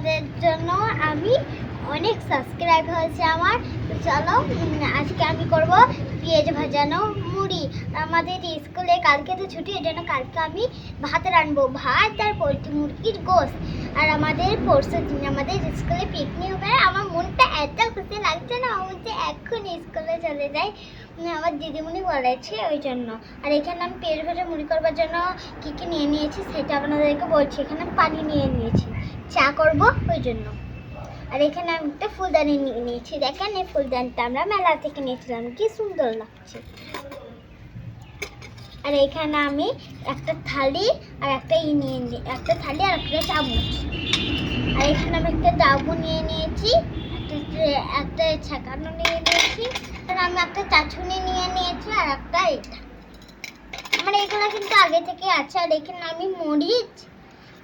তোমাদের জন্য আমি অনেক সাবস্ক্রাইব হয়েছে আমার। তো চলো আজকে আমি করব পেঁয়াজ ভাজানো মুড়ি। আমাদের স্কুলে কালকে তো ছুটি, এই জন্য কালকে আমি ভাত রানবো, ভাত আর পোলট্রি মুরগির গোশত। আর আমাদের পরশু দিন আমাদের স্কুলে পিকনিক হবে। আমার মনটা এত খুশি লাগছে না, আমি যে এখন স্কুলে চলে যাই। আমার দিদিমণি বলেছে ওই জন্য। আর এখানে আমি পেঁয়াজ ভাজা মুড়ি করবার জন্য কী কী নিয়ে নিয়েছি সেটা আপনাদেরকে বলছি। এখানে আমি পানি নিয়ে নিয়েছি, চা করব ওই জন্য। আর এখানে আমি একটা ফুলদানি নিয়ে নিয়েছি। দেখেন এই ফুলদানিটা আমরা মেলা থেকে নিয়েছিলাম, কি সুন্দর লাগছে। আর এখানে আমি একটা থালি আর একটা একটা থালি আর একটা চামচ। আর এখানে আমি একটা ডাবু নিয়ে নিয়েছি, একটা ছাকানো নিয়ে নিয়েছি, আর আমি একটা চাছুনি নিয়ে নিয়েছি, আর একটা এটা। আমার এগুলো কিন্তু আগে থেকে আছে। আর এখানে আমি মরিচ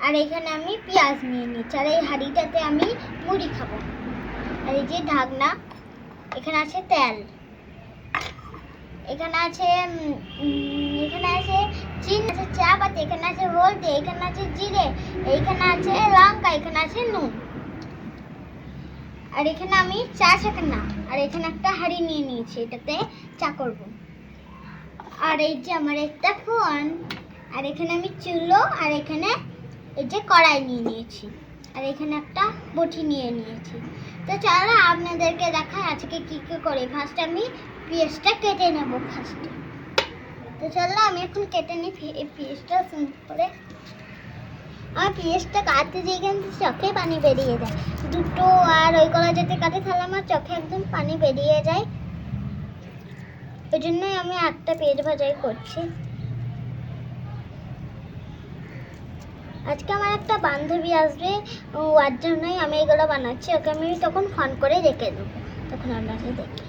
আর এখানে আমি পেঁয়াজ নিয়ে নিচ্ছি। আর এই হাঁড়িটাতে আমি মুড়ি খাবো। আর এই যে ঢাকনা, এখানে আছে তেল, এখানে আছে চিনি, আছে চা পাতি, এখানে আছে হলদি, এখানে আছে জিরে, এইখানে আছে লঙ্কা, এখানে আছে নুন। আর এখানে আমি চা ছাকানা, আর এখানে একটা হাঁড়ি নিয়ে নিয়েছি, এটাতে চা করব। আর এই যে আমার একটা ফোন, আর এখানে আমি চুলো, আর এখানে এই যে কড়াই নিয়ে নিয়েছি, আর এখানে একটা বটি নিয়ে নিয়েছি। তো চলো আপনাদেরকে দেখাই আজকে কী কী করি। ফার্স্ট আমি পেঁয়াজটা কেটে নেব ফার্স্টে। তো চলো আমি এখন কেটে নিই পেঁয়াজটা করে। আমার পেঁয়াজটা কাটতে যেয়ে কিন্তু চোখে পানি বেরিয়ে যায় দুটো। আর ওই গলা যেতে কাটে তাহলে আমার চোখে একদম পানি বেরিয়ে যায়। ওই জন্যই আমি একটা পেঁয়াজ ভাজাই করছি। আজকে আমার একটা বান্ধবী আসবে, ওর জন্যই আমি এগুলো বানাচ্ছি। ওকে আমি তখন ফোন করে রেখে দেবো, তখন আপনাকে দেখি।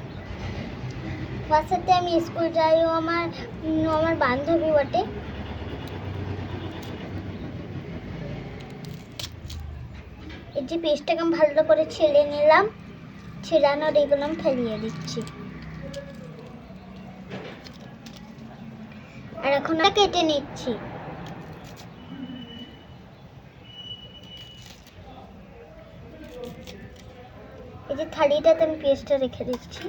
ওর সাথে আমি স্কুল যাই, ও আমার বান্ধবী বটে। এই যে পেস্টটাকে আমি ভালো করে ছেড়ে নিলাম, ছেড়ানোর এগুলো আমি ফেলিয়ে দিচ্ছি। আর এখন কেটে নিচ্ছি। এই যে থালিটাতে আমি পেস্টটা রেখে দিচ্ছি।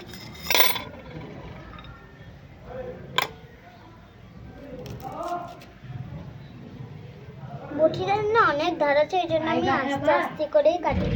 বটিটার না অনেক ধার আছে, এই জন্য আমি আস্তে আস্তে করেই কাটি।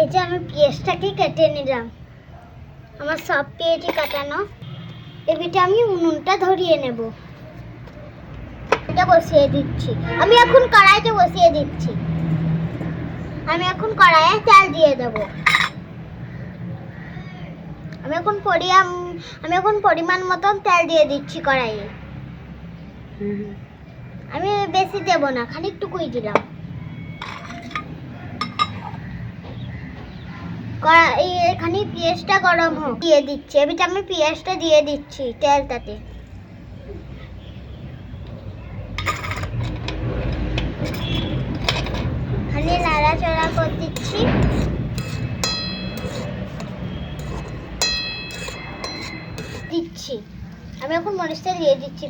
এই যে আমি পেঁয়াজটাকে কেটে নিলাম, আমার সব পেঁয়াজই কাটানো। এবিটা আমি উনুনটা ধরিয়ে নেব, এটা বসিয়ে দিচ্ছি। আমি এখন কড়াইতে বসিয়ে দিচ্ছি। আমি এখন কড়াইয়ে তেল দিয়ে দেব। আমি এখন পরিমাণ মতন তেল দিয়ে দিচ্ছি কড়াইয়ে। আমি বেশি দেব না, খানিকটুকুই দিলাম। এখানে পেঁয়াজটা গরম হোক, দিয়ে দিচ্ছি। এবার আমি পেঁয়াজটা দিয়ে দিচ্ছি তেলটাতে। খালি নাড়াচাড়া করে দিচ্ছি। আমি এখন মরিচটা দিয়ে দিচ্ছি।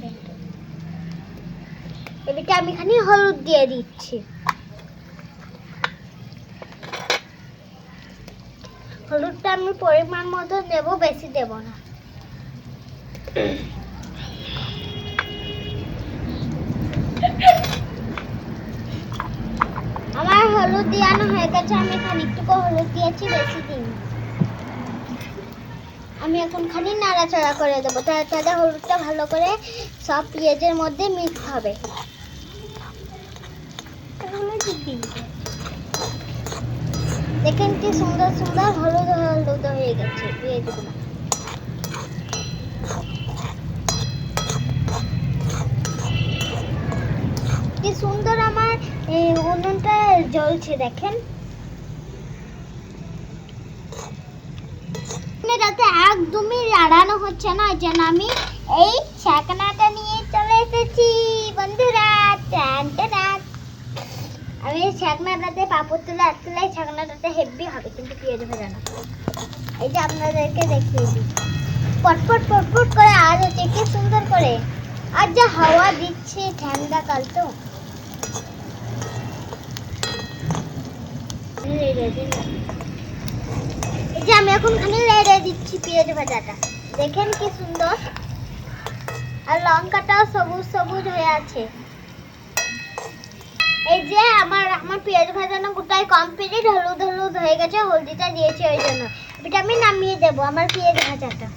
এবার আমি এখানে হলুদ দিয়ে দিচ্ছি। হলুদটা আমি পরিমাণ মতো দেব, বেশি দেব না। আমার হলুদ দেওয়ানো হয়ে গেছে, আমি খানিকটুকু হলুদ দিয়েছি, বেশি দিই। আমি এখন খালি নাড়াচাড়া করে দেবো, তাহলে হলুদটা ভালো করে সব পেঁয়াজের মধ্যে মিক্স হবে। দেখেন কি সুন্দর সুন্দর হলুদ হলুদ হয়ে গেছে পেঁয়াজগুলো। কি সুন্দর আমার উনুনটা জ্বলছে দেখেন। যাতে একদমই রাড়ানো হচ্ছে না, ওই জন্য আমি এই ছাকনাটা নিয়ে চলে এসেছি বন্ধুরা। টান টান। আমি এই ছাকনাটাতে পাপড় তুলে আটকে ছাকনাটাতে হেভি হবে, কিন্তু পেঁয়াজ ভাজা না। এই যে আপনাদেরকে দেখিয়ে দিই, পটপট পটপট করে আওয়াজ হচ্ছে কি সুন্দর করে। আর যা হাওয়া দিচ্ছে, ঠান্ডা কাল তো। এই যে আমি এখন খালি লেড়ে দিচ্ছি পেঁয়াজ ভাজাটা, দেখেন কি সুন্দর। আর লঙ্কাটাও সবুজ সবুজ হয়ে আছে। এই যে আমার পেঁয়াজ ভাজানো গোটাই কমপ্লিট, হলুদ হলুদ হয়ে গেছে, হলদিটা দিয়েছি ওই জন্য। এটা আমি নামিয়ে দেবো আমার পেঁয়াজ ভাজাটা।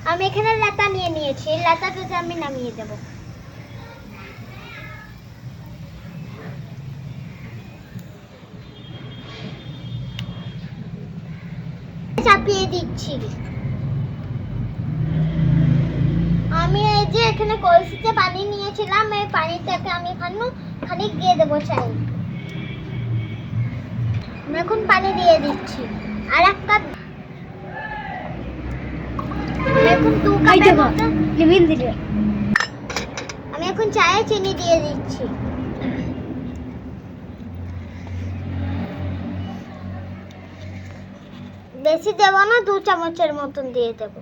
আমি এখানে লাতা নিয়ে নিয়েছি, লাতাটাতে আমি নামিয়ে দেবো। চাপিয়ে দিচ্ছি। আমি এই যে এখানে কলসিতে পানি নিয়েছিলাম, এই পানিটাকে আমি খানিক দিয়ে দেবো চাই। আমি এখন পানি দিয়ে দিচ্ছি আর এক কাপ। এখন 2 কাপের মতো লিভিন দিলে আমি এখন চায়ে চিনি দিয়ে দিচ্ছি। বেশি দেবো না, 2 চামচের মতন দিয়ে দেবো।